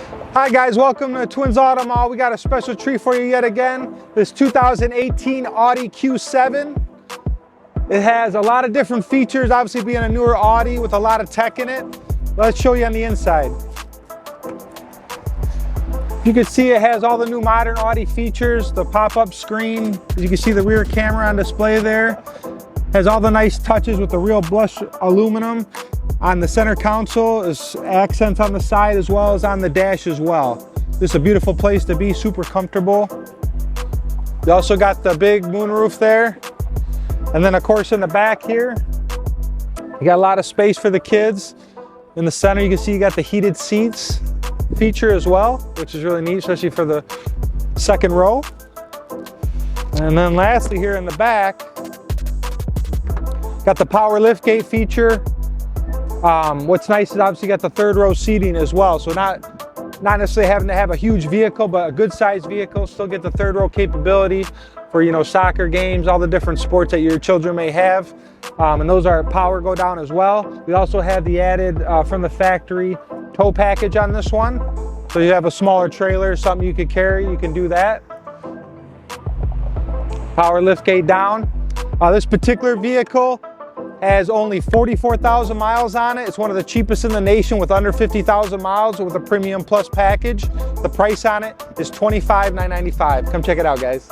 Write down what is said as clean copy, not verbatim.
Hi guys, welcome to Twins Auto Mall. We got a special treat for you yet again. This 2018 Audi Q7. It has a lot of different features, obviously being a newer Audi with a lot of tech in it. Let's show you on the inside. You can see it has all the new modern Audi features, the pop-up screen. You can see the rear camera on display there. Has all the nice touches with the real brushed aluminum. On the center console is accents on the side as well as on the dash as well. This is a beautiful place to be, super comfortable. You also got the big moonroof there. And then of course in the back here, you got a lot of space for the kids. In the center you can see you got the heated seats feature as well, which is really neat, especially for the second row. And then lastly here in the back, got the power liftgate feature. What's nice is obviously you got the third row seating as well. So not necessarily having to have a huge vehicle, but a good sized vehicle, still get the third row capability for, you know, soccer games, all the different sports that your children may have. And those are power go down as well. We also have the added from the factory tow package on this one. So you have a smaller trailer, something you could carry, you can do that. Power liftgate down. This particular vehicle has only 44,000 miles on it. It's one of the cheapest in the nation with under 50,000 miles with a Premium Plus package. The price on it is $25,995. Come check it out, guys.